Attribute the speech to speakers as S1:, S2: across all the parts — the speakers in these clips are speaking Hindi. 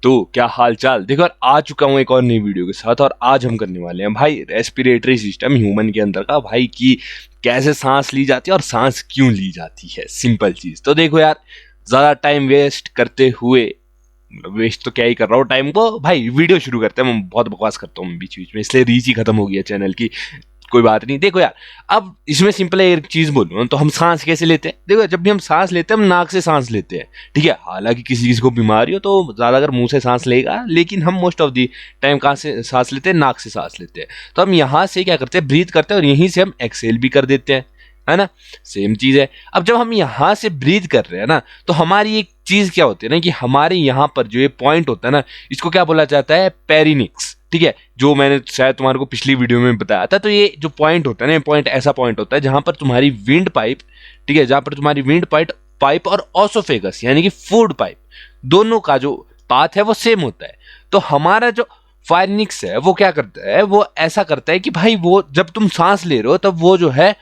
S1: तो क्या हाल चाल। देखो यार, आ चुका हूँ एक और नई वीडियो के साथ, और आज हम करने वाले हैं भाई रेस्पिरेटरी सिस्टम ह्यूमन के अंदर का, भाई कि कैसे सांस ली जाती है और सांस क्यों ली जाती है। सिंपल चीज। तो देखो यार, ज्यादा टाइम वेस्ट करते हुए, वेस्ट तो क्या ही कर रहा हूँ टाइम को, भाई वीडियो शुरू करते हैं। मैं बहुत बकवास करता हूँ बीच बीच में, इसलिए रीच ही खत्म हो गई है चैनल की। कोई बात नहीं। देखो यार, अब इसमें सिंपल है, एक चीज बोलूँ तो हम सांस कैसे लेते हैं। देखो, जब भी हम सांस लेते हैं हम नाक से सांस लेते हैं, ठीक है। हालांकि किसी किसी को बीमारी हो तो ज्यादा अगर मुंह से सांस लेगा, लेकिन हम मोस्ट ऑफ दी टाइम कहाँ से सांस लेते हैं, नाक से सांस लेते हैं। तो हम यहाँ से क्या करते हैं, ब्रीथ करते हैं, और यहीं से हम एक्सेल भी कर देते हैं, है ना। सेम चीज है। अब जब हम यहाँ से ब्रीथ कर रहे हैं ना, तो हमारी एक चीज क्या होती है ना, कि हमारे यहाँ पर जो ये पॉइंट होता है ना, इसको क्या बोला जाता है, पेरिनिक्स, ठीक है। जो मैंने शायद तुम्हारे को पिछली वीडियो में बताया था। तो ये जो पॉइंट होता है ना, ये पॉइंट ऐसा पॉइंट होता है जहां पर तुम्हारी विंड पाइप, ठीक है, जहां पर तुम्हारी विंड पाइप और ऑसोफेगस यानी कि फूड पाइप, दोनों का जो पाथ है वो सेम होता है। तो हमारा जो फायरिनिक्स है वो क्या करता है, वो ऐसा करता है कि भाई वो जब तुम सांस ले रहे हो तब वो जो है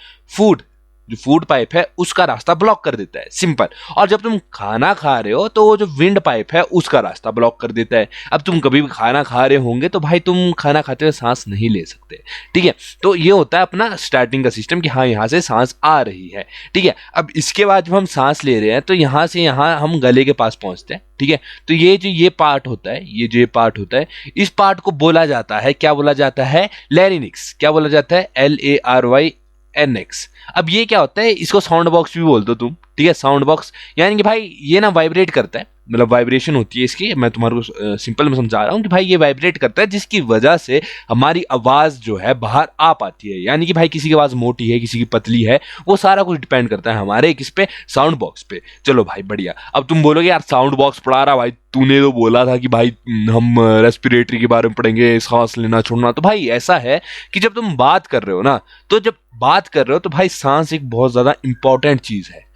S1: जो फूड पाइप है उसका रास्ता ब्लॉक कर देता है, सिंपल। और जब तुम खाना खा रहे हो तो वो जो विंड पाइप है उसका रास्ता ब्लॉक कर देता है। अब तुम कभी भी खाना खा रहे होंगे तो भाई तुम खाना खाते हुए सांस नहीं ले सकते, ठीक है। तो ये होता है अपना स्टार्टिंग का सिस्टम, कि हाँ यहाँ से सांस आ रही है, ठीक है। अब इसके बाद जब हम सांस ले रहे हैं तो यहाँ से यहाँ हम गले के पास पहुंचते हैं, ठीक है। तो ये पार्ट होता है, ये पार्ट होता है, इस पार्ट को बोला जाता है, क्या बोला जाता है, लैरिनिक्स। क्या बोला जाता है, LARYNX। अब ये क्या होता है, इसको साउंड बॉक्स भी बोल दो तुम, ठीक है। साउंड बॉक्स यानी कि भाई ये ना वाइब्रेट करता है, मतलब वाइब्रेशन होती है इसकी। मैं तुम्हारे को सिंपल में समझा रहा हूँ कि भाई ये वाइब्रेट करता है, जिसकी वजह से हमारी आवाज जो है बाहर आ पाती है। यानी कि भाई किसी की आवाज मोटी है, किसी की पतली है, वो सारा कुछ डिपेंड करता है हमारे किस पे, साउंड बॉक्स पे। चलो भाई बढ़िया। अब तुम बोलोगे यार साउंड बॉक्स पढ़ा रहा, भाई तूने तो बोला था कि भाई हम रेस्पिरेटरी के बारे में पढ़ेंगे, सांस लेना छोड़ना। तो भाई ऐसा है कि जब तुम बात कर रहे हो ना, तो जब बात कर रहे हो तो भाई सांस एक बहुत ज्यादा इंपॉर्टेंट चीज है।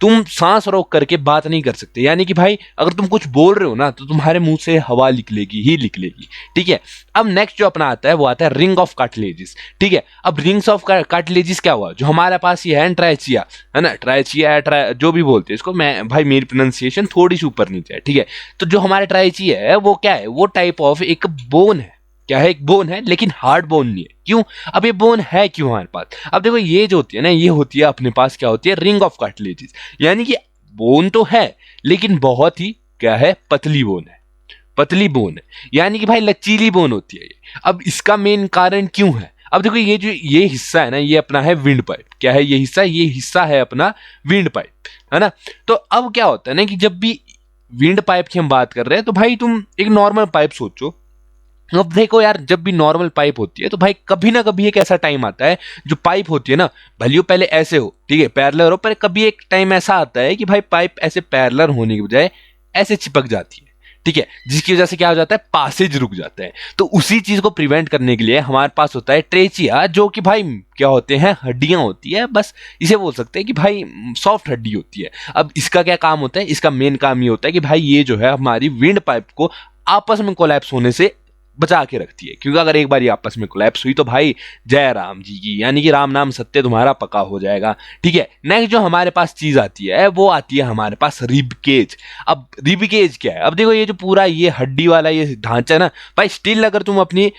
S1: तुम सांस रोक करके बात नहीं कर सकते। यानी कि भाई अगर तुम कुछ बोल रहे हो ना, तो तुम्हारे मुंह से हवा निकलेगी ही निकलेगी, ठीक है। अब नेक्स्ट जो अपना आता है वो आता है रिंग ऑफ कार्टिलेजिस, ठीक है। अब रिंग्स ऑफ कार्टिलेजिस क्या हुआ, जो हमारे पास ये है ट्राइचिया, है ना, ट्राइचिया जो भी बोलते हैं इसको, मैं भाई मेरी प्रोनाउंसिएशन थोड़ी सी ऊपर नीचे है, ठीक है। तो जो हमारे ट्राइचिया है वो क्या है, वो टाइप ऑफ एक बोन है। क्या है, एक बोन है, लेकिन हार्ड बोन नहीं है। क्यों, अब ये बोन है क्यों हमारे पास। अब देखो ये जो होती है ना, ये होती है अपने पास क्या होती है, रिंग ऑफ कार्टिलेजिस। यानी कि बोन तो है लेकिन बहुत ही क्या है, पतली बोन है, पतली बोन है, यानी कि भाई लचीली बोन होती है ये। अब इसका मेन कारण क्यों है, अब देखो ये जो ये हिस्सा है ना, ये अपना है विंड पाइप। क्या है ये हिस्सा है अपना विंड पाइप, है ना। तो अब क्या होता है ना, कि जब भी विंड पाइप की हम बात कर रहे हैं, तो भाई तुम एक नॉर्मल पाइप सोचो। अब देखो यार, जब भी नॉर्मल पाइप होती है तो भाई कभी ना कभी एक ऐसा टाइम आता है, जो पाइप होती है ना, भले वो पहले ऐसे हो, ठीक है, पैरेलल हो, पर कभी एक टाइम ऐसा आता है कि भाई पाइप ऐसे पैरेलल होने की बजाय ऐसे चिपक जाती है, ठीक है, जिसकी वजह से क्या हो जाता है, पासेज रुक जाता है। तो उसी चीज को प्रिवेंट करने के लिए हमारे पास होता है ट्रेचिया, जो कि भाई क्या होते हैं, हड्डियां होती है, बस इसे बोल सकते हैं कि भाई सॉफ्ट हड्डी होती है। अब इसका क्या काम होता है, इसका मेन काम ये होता है कि भाई ये जो है हमारी विंड पाइप को आपस में कोलैप्स होने से बचा के रखती है। क्योंकि अगर एक बार ये आपस में कोलैप्स हुई तो भाई जय राम जी की, यानी कि राम नाम सत्य तुम्हारा पक्का हो जाएगा, ठीक है। नेक्स्ट जो हमारे पास चीज आती है वो आती है हमारे पास रिब केज। अब रिब केज क्या है, अब देखो ये जो पूरा ये हड्डी वाला ये ढांचा है ना भाई, स्टिल अगर तुम अपनी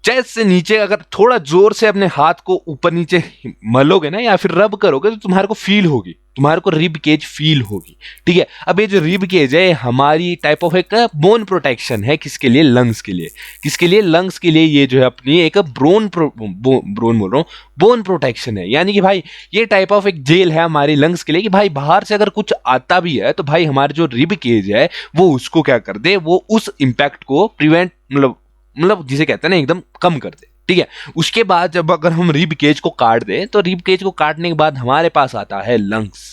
S1: चेस्ट से नीचे अगर थोड़ा जोर से अपने हाथ को ऊपर नीचे मलोगे ना, या फिर रब करोगे, तो तुम्हारे को फील होगी, तुम्हारे को रिब केज फील होगी, ठीक है। अब ये जो रिब केज है हमारी टाइप ऑफ एक बोन प्रोटेक्शन है, किसके लिए, लंग्स के लिए। किसके लिए, लंग्स के लिए ये जो है अपनी एक बोन बोल रहा हूँ, बोन प्रोटेक्शन है। यानी कि भाई ये टाइप ऑफ एक जेल है हमारी लंग्स के लिए, कि भाई बाहर से अगर कुछ आता भी है तो भाई हमारे जो रिब केज है वो उसको क्या कर दे, वो उस इम्पैक्ट को प्रिवेंट, मतलब जिसे कहते हैं ना, एकदम कम कर दे, ठीक है। उसके बाद जब अगर हम रिब केज को काट दें, तो रिब केज को काटने के बाद हमारे पास आता है लंग्स।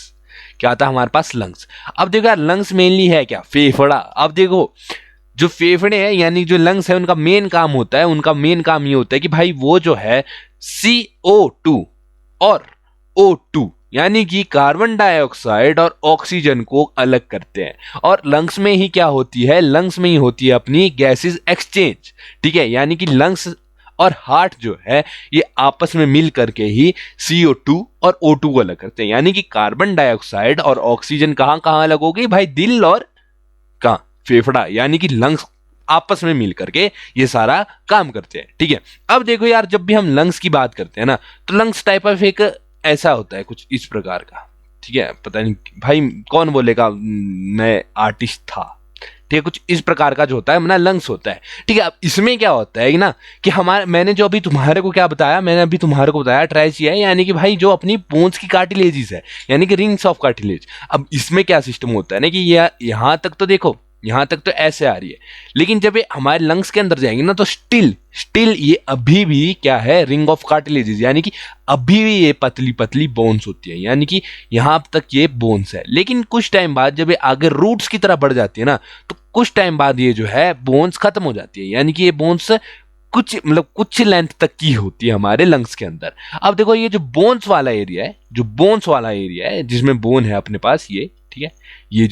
S1: क्या आता है हमारे पास, लंग्स। अब देखो यार, लंग्स मेनली है क्या, फेफड़ा। अब देखो जो फेफड़े हैं यानी जो लंग्स है, उनका मेन काम होता है, ये होता है कि भाई वो जो है CO2 और O2 यानी कि कार्बन डाइऑक्साइड और ऑक्सीजन को अलग करते हैं। और लंग्स में ही क्या होती है, लंग्स में ही होती है अपनी गैसेस एक्सचेंज, ठीक है। यानी कि लंग्स और हार्ट जो है ये आपस में मिल करके ही CO2 और O2 को अलग करते हैं। यानी कि कार्बन डाइऑक्साइड और ऑक्सीजन कहां कहां अलग होगी भाई, दिल और कहां, फेफड़ा यानी कि लंग्स आपस में मिल करके ये सारा काम करते हैं। ठीक है, अब देखो यार, जब भी हम लंग्स की बात करते हैं ना, तो लंग्स टाइप ऑफ एक ऐसा होता है कुछ इस प्रकार का। ठीक है, पता नहीं भाई कौन बोलेगा, मैं आर्टिस्ट था। ठीक है, कुछ इस प्रकार का जो होता है अपना लंग्स होता है। ठीक है, अब इसमें क्या होता है ना कि हमारे, मैंने जो अभी तुम्हारे को क्या बताया, मैंने अभी तुम्हारे को बताया ट्राइचिया है, यानी कि भाई जो अपनी बोन्स की कार्टिलेजेस है, यानी कि रिंग्स ऑफ कार्टिलेज। अब इसमें क्या सिस्टम होता है ना कि ये यहाँ तक तो देखो, यहाँ तक तो ऐसे आ रही है, लेकिन जब ये हमारे लंग्स के अंदर जाएंगे ना, तो स्टिल ये अभी भी क्या है, रिंग ऑफ कार्टिलेजेस, यानी कि अभी भी ये पतली पतली बोन्स होती है, यानी कि यहाँ तक ये बोन्स है। लेकिन कुछ टाइम बाद जब ये आगे रूट्स की तरह बढ़ जाती है ना, तो कुछ टाइम बाद ये जो है बोन्स खत्म हो जाती है, यानी कि ये बोन्स कुछ लेंथ तक की होती है हमारे लंग्स के अंदर। अब देखो ये जो बोन्स वाला एरिया है, जिसमें बोन है अपने पास ये, ठीक है, ये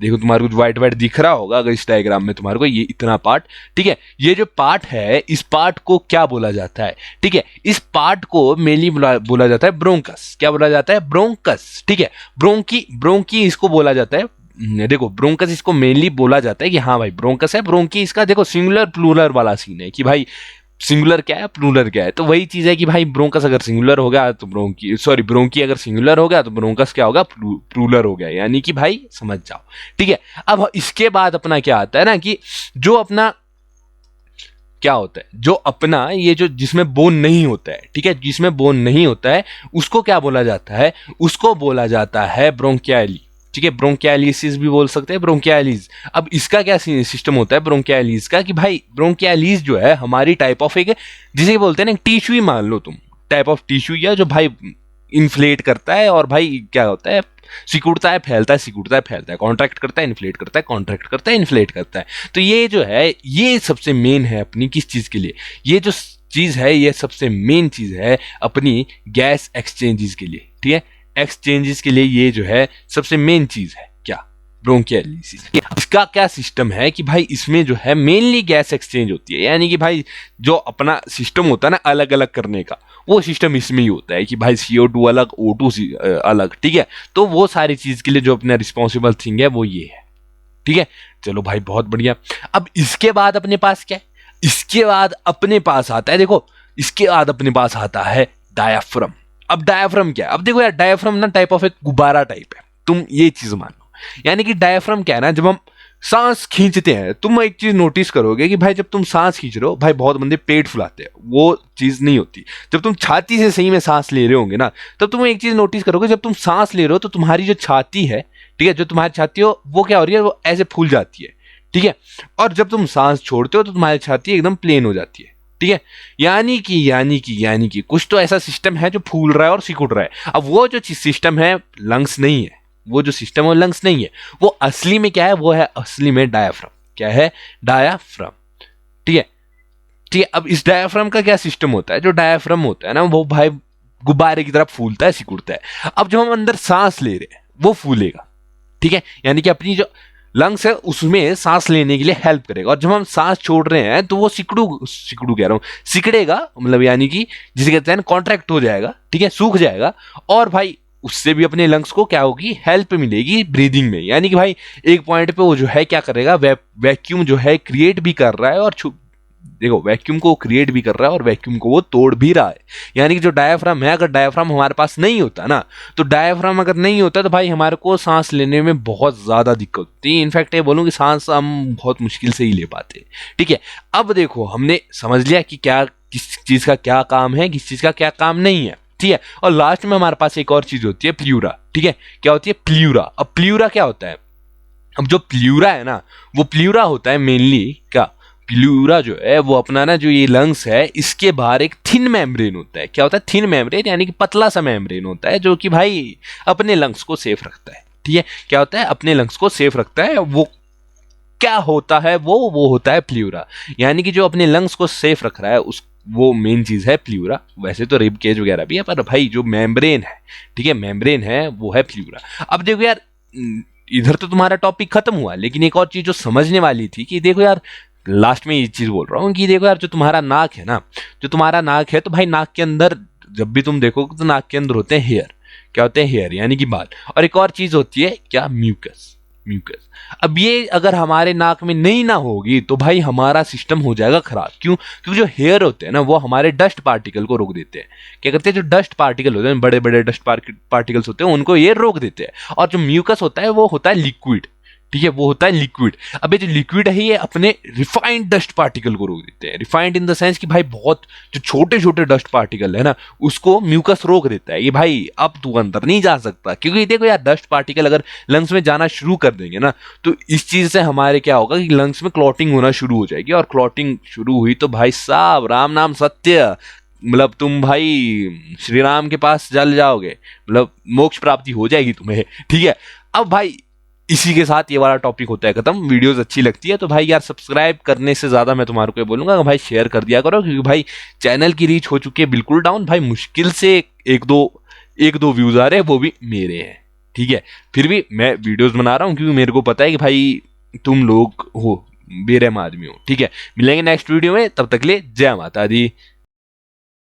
S1: देखो तुम्हारे को व्हाइट व्हाइट दिख रहा होगा अगर इस डायग्राम में तुम्हारे को, ये इतना पार्ट। ठीक है, ये जो पार्ट है, इस पार्ट को क्या बोला जाता है? ठीक है, इस पार्ट को मेनली बोला जाता है ब्रोंकस। क्या बोला जाता है? ब्रोंकस। ठीक है, ब्रोंकी इसको बोला जाता है। देखो ब्रोंकस इसको मेनली बोला जाता है कि हाँ भाई ब्रोंकस है। ब्रोंकी इसका देखो सिंगुलर प्लूरल वाला सीन है कि भाई सिंगुलर क्या है, प्लूरल क्या है। तो वही चीज है कि भाई ब्रोंकस अगर सिंगुलर हो गया तो ब्रोंकी अगर सिंगुलर हो गया तो ब्रोंकस क्या होगा, प्लूरल हो गया, यानी कि भाई समझ जाओ। ठीक है, अब इसके बाद अपना क्या आता है ना कि जो अपना क्या होता है, जो अपना ये जो जिसमें बोन नहीं होता है, ठीक है, जिसमें बोन नहीं होता है उसको क्या बोला जाता है? उसको बोला जाता है ब्रोंकियाली। ठीक है, ब्रोंकियालिसिस भी बोल सकते हैं, ब्रोंकियालिस। अब इसका क्या सिस्टम होता है ब्रोंकियालिस का कि भाई ब्रोंकियालिस जो है हमारी टाइप ऑफ एक, जिसे बोलते हैं ना टिश्यू ही मान लो तुम, टाइप ऑफ टिश्यू या जो भाई इन्फ्लेट करता है और भाई क्या होता है, सिकुड़ता है फैलता है, सिकुड़ता है फैलता है, कॉन्ट्रैक्ट करता है इन्फ्लेट करता है, कॉन्ट्रैक्ट करता है इन्फ्लेट करता है। तो ये जो है ये सबसे मेन है अपनी किस चीज के लिए, ये जो चीज है ये सबसे मेन चीज है अपनी गैस एक्सचेंजेस के लिए। ठीक है, एक्सचेंजेस के लिए ये जो है सबसे मेन चीज है क्या, ब्रोंकियालिसिस। इसका क्या सिस्टम है कि भाई इसमें जो है मेनली गैस एक्सचेंज होती है, यानी कि भाई जो अपना सिस्टम होता है ना अलग अलग करने का, वो सिस्टम इसमें ही होता है कि भाई CO2 अलग, O2 अलग। ठीक है, तो वो सारी चीज के लिए जो अपना रिस्पॉन्सिबल थिंग है वो ये है। ठीक है, चलो भाई बहुत बढ़िया। अब इसके बाद अपने पास क्या है? इसके बाद अपने पास आता है, देखो इसके बाद अपने पास आता है डायाफ्राम। अब डायाफ्राम क्या है? अब देखो यार डायाफ्राम ना टाइप ऑफ एक गुब्बारा टाइप है, तुम ये चीज मान लो। यानी कि डायाफ्राम क्या है ना, जब हम सांस खींचते हैं, तुम एक चीज नोटिस करोगे कि भाई जब तुम सांस खींच रहे हो, भाई बहुत बंदे पेट फुलाते हैं, वो चीज नहीं होती। जब तुम छाती से सही में सांस ले रहे होंगे ना, तब तुम एक चीज नोटिस करोगे, जब तुम सांस ले रहे हो तो तुम्हारी जो छाती है, ठीक है, जो तुम्हारी छाती हो वो क्या हो रही है, वो ऐसे फूल जाती है। ठीक है, और जब तुम सांस छोड़ते हो तो तुम्हारी छाती एकदम प्लेन हो जाती है। ठीक है, यानी कि कुछ तो ऐसा सिस्टम है जो फूल रहा है और सिकुड़ रहा है। अब वो जो सिस्टम है लंग्स नहीं है, वो जो सिस्टम है लंग्स नहीं है, वो असली में क्या है, वो है असली में डायाफ्राम। क्या है? डायाफ्राम। ठीक है, ठीक है। अब इस डायाफ्राम का क्या सिस्टम होता है? जो डायाफ्राम होता है ना वो भाई गुब्बारे की तरह फूलता है, सिकुड़ता है। अब जब हम अंदर सांस ले रहे हैं वो फूलेगा। ठीक है, यानी कि अपनी जो लंग्स है उसमें सांस लेने के लिए हेल्प करेगा, और जब हम सांस छोड़ रहे हैं तो वो सिकड़ू कह रहा हूं, सिकड़ेगा, मतलब यानी कि जिसे कहते हैं कॉन्ट्रैक्ट हो जाएगा। ठीक है, सूख जाएगा, और भाई उससे भी अपने लंग्स को क्या होगी, हेल्प मिलेगी ब्रीदिंग में। यानी कि भाई एक पॉइंट पे वो जो है क्या करेगा, वैक्यूम जो है क्रिएट भी कर रहा है, और देखो वैक्यूम को क्रिएट भी कर रहा है और वैक्यूम को वो तोड़ भी रहा है। यानी कि जो डायाफ्राम है, अगर डायाफ्राम हमारे पास नहीं होता ना, तो डायाफ्राम अगर नहीं होता तो भाई हमारे को सांस लेने में बहुत ज्यादा दिक्कत होती है। इनफैक्ट ये बोलूँ कि सांस हम बहुत मुश्किल से ही ले पाते। ठीक है, अब देखो हमने समझ लिया कि क्या किस चीज का क्या काम है, किस चीज का क्या काम नहीं है। ठीक है, और लास्ट में हमारे पास एक और चीज होती है प्ल्यूरा। ठीक है, क्या होती है? प्ल्यूरा। अब प्ल्यूरा क्या होता है? अब जो प्ल्यूरा है ना, वो प्ल्यूरा होता है मेनली क्या, प्ल्यूरा जो है वो अपना ना जो ये लंग्स है इसके बाहर एक थिन मेम्ब्रेन होता है। क्या होता है? थिन मेम्ब्रेन, यानी कि पतला सा मेम्ब्रेन होता है जो कि भाई अपने लंग्स को सेफ रखता है। ठीक है, क्या होता है? अपने लंग्स को सेफ रखता है। वो क्या होता है? वो होता है प्ल्यूरा। यानी कि जो अपने लंग्स को सेफ रख रहा है उस वो मेन चीज है प्ल्यूरा। वैसे तो रिब केज वगैरह भी है, पर भाई जो मेम्ब्रेन है, ठीक है, मेम्ब्रेन है वो है प्ल्यूरा। अब देखो यार इधर तो तुम्हारा टॉपिक खत्म हुआ, लेकिन एक और चीज जो समझने वाली थी कि देखो यार लास्ट में ये चीज बोल रहा हूँ कि देखो यार जो तुम्हारा नाक है ना, जो तुम्हारा नाक है, तो भाई नाक के अंदर जब भी तुम देखोगे तो नाक के अंदर होते हैं हेयर। क्या होते हैं? हेयर, यानी कि बाल। और एक और चीज होती है क्या? म्यूकस। म्यूकस। अब ये अगर हमारे नाक में नहीं ना होगी तो भाई हमारा सिस्टम हो जाएगा खराब। क्यों? क्योंकि जो हेयर होते हैं ना वो हमारे डस्ट पार्टिकल को रोक देते हैं। क्या करते हैं, जो डस्ट पार्टिकल होते हैं, बड़े बड़े डस्ट पार्टिकल्स होते हैं, उनको ये रोक देते हैं। और जो म्यूकस होता है वो होता है लिक्विड, ठीक है, वो होता है लिक्विड। अब ये जो लिक्विड है ये अपने रिफाइंड डस्ट पार्टिकल को रोक देते हैं। रिफाइंड इन द सेंस कि भाई बहुत जो छोटे छोटे डस्ट पार्टिकल है ना उसको म्यूकस रोक देता है। ये भाई अब तू अंदर नहीं जा सकता, क्योंकि देखो यार डस्ट पार्टिकल अगर लंग्स में जाना शुरू कर देंगे ना तो इस चीज से हमारे क्या होगा कि लंग्स में क्लॉटिंग होना शुरू हो जाएगी। और क्लॉटिंग शुरू हुई तो भाई साहब राम नाम सत्य, मतलब तुम भाई श्री राम के पास जल जाओगे, मतलब मोक्ष प्राप्ति हो जाएगी तुम्हें, ठीक है। अब भाई इसी के साथ ये वाला टॉपिक होता है खत्म। वीडियोस अच्छी लगती है तो भाई यार सब्सक्राइब करने से ज्यादा मैं तुम्हारे को बोलूंगा भाई शेयर कर दिया करो, क्योंकि भाई चैनल की रीच हो चुकी है बिल्कुल डाउन। भाई मुश्किल से एक दो व्यूज आ रहे हैं, वो भी मेरे हैं, ठीक है। फिर भी मैं वीडियोस बना रहा हूँ क्योंकि मेरे को पता है कि भाई तुम लोग हो बेरहम आदमी हो, ठीक है। मिलेंगे नेक्स्ट वीडियो में, तब तक ले जय माता दी।